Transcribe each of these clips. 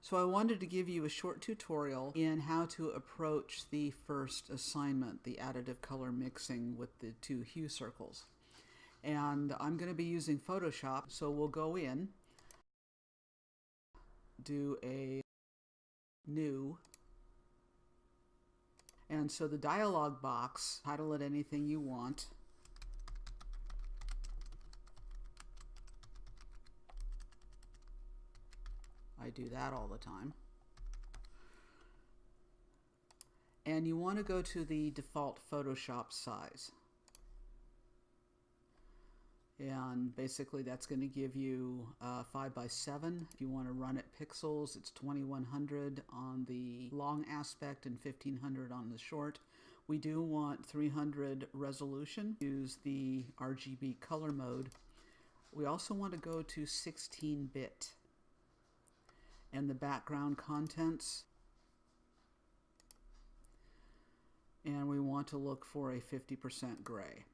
So I wanted to give you a short tutorial in how to approach the first assignment, the additive color mixing with the two hue circles. And I'm going to be using Photoshop, so we'll go in, do a new, and so the dialog box, title it anything you want. I do that all the time. And you want to go to the default Photoshop size. And basically that's going to give you 5:7. If you want to run it pixels, it's 2100 on the long aspect and 1500 on the short. We do want 300 resolution. Use the RGB color mode. We also want to go to 16-bit. And the background contents, and we want to look for a 50% gray.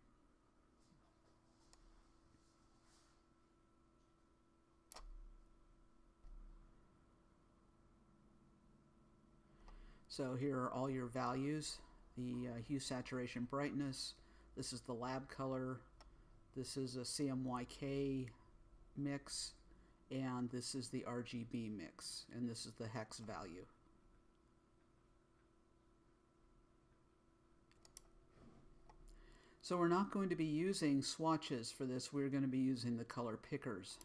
So here are all your values, the hue, saturation, brightness. This is the lab color. This is a CMYK mix. And this is the RGB mix, and this is the hex value. So we're not going to be using swatches for this, we're going to be using the color pickers.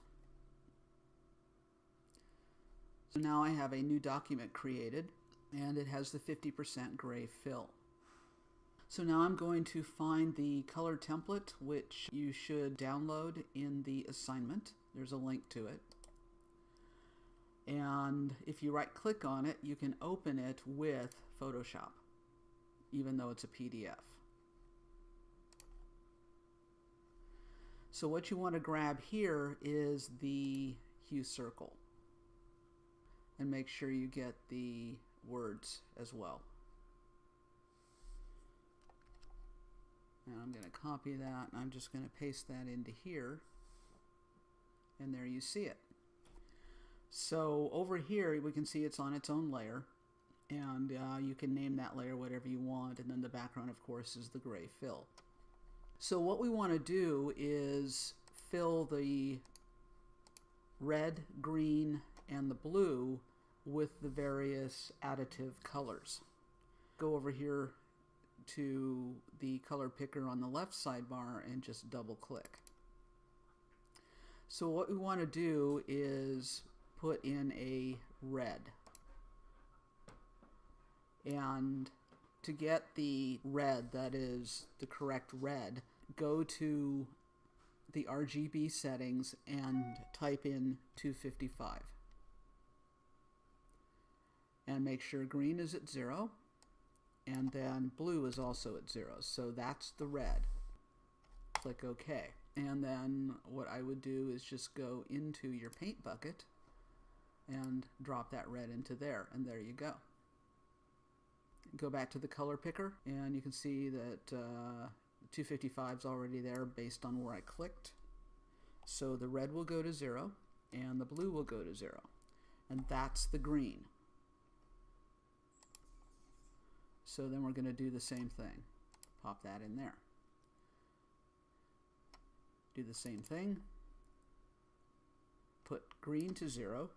So now I have a new document created, and it has the 50% gray fill. So now I'm going to find the color template, which you should download in the assignment. There's a link to it. And if you right click on it, you can open it with Photoshop, even though it's a PDF. So what you want to grab here is the hue circle, and make sure you get the words as well. And I'm going to copy that, and I'm just going to paste that into here, and there you see it. So over here we can see it's on its own layer, and you can name that layer whatever you want, and then the background of course is the gray fill. So what we want to do is fill the red, green, and the blue with the various additive colors. Go over here to the color picker on the left sidebar and just double click. So what we want to do is put in a red, and to get the red that is the correct red, go to the RGB settings and type in 255 and make sure green is at 0 and then blue is also at 0. So that's the red. Click OK, and then what I would do is just go into your paint bucket and drop that red into there, and there you go. Go back to the color picker, and you can see that 255 is already there based on where I clicked. So the red will go to 0 and the blue will go to 0, and that's the green. So then we're going to do the same thing. Pop that in there. Do the same thing. Put green to 0.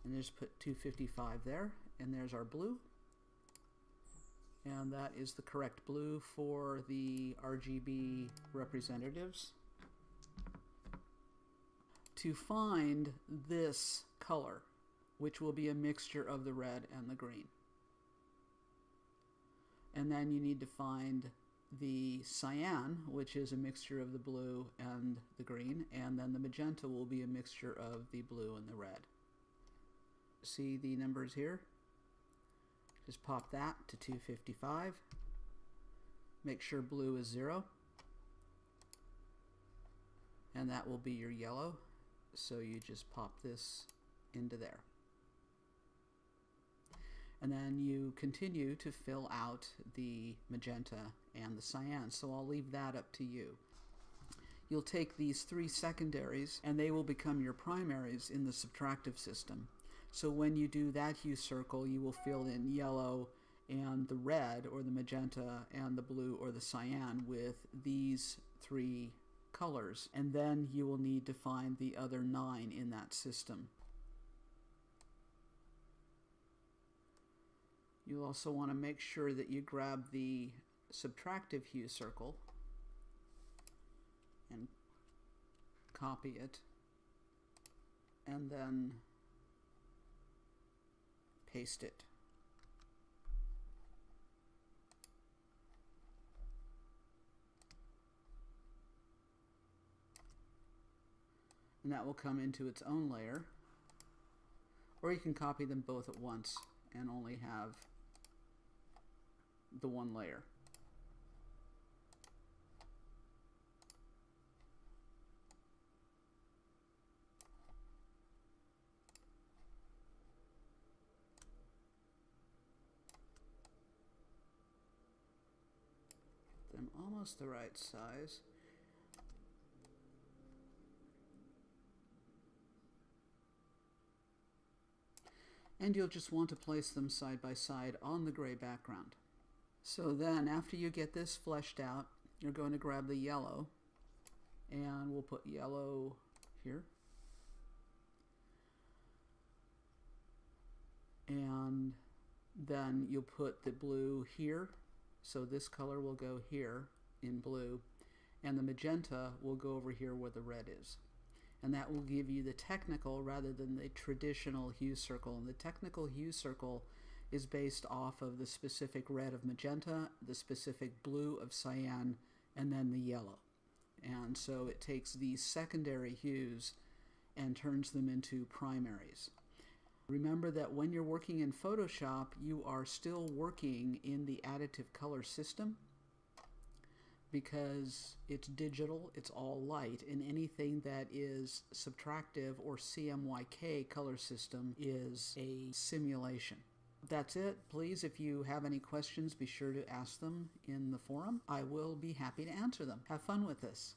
And just put 255 there, and there's our blue. And that is the correct blue for the RGB representatives. To find this color, which will be a mixture of the red and the green. And then you need to find the cyan, which is a mixture of the blue and the green, and then the magenta will be a mixture of the blue and the red. See the numbers here? Just pop that to 255. Make sure blue is 0. And that will be your yellow. So you just pop this into there. And then you continue to fill out the magenta and the cyan. So I'll leave that up to you. You'll take these three secondaries and they will become your primaries in the subtractive system. So when you do that hue circle, you will fill in yellow and the red or the magenta and the blue or the cyan with these 3 colors. And then you will need to find the other 9 in that system. You'll also want to make sure that you grab the subtractive hue circle and copy it, and then paste it. And that will come into its own layer. Or you can copy them both at once and only have the one layer. Get them almost the right size. And you'll just want to place them side by side on the gray background. So then after you get this fleshed out, you're going to grab the yellow, and we'll put yellow here. And then you'll put the blue here, so this color will go here in blue, and the magenta will go over here where the red is. And that will give you the technical rather than the traditional hue circle. And the technical hue circle is based off of the specific red of magenta, the specific blue of cyan, and then the yellow. And so it takes these secondary hues and turns them into primaries. Remember that when you're working in Photoshop, you are still working in the additive color system, because it's digital, it's all light, and anything that is subtractive or CMYK color system is a simulation. That's it. Please, if you have any questions, be sure to ask them in the forum. I will be happy to answer them. Have fun with this.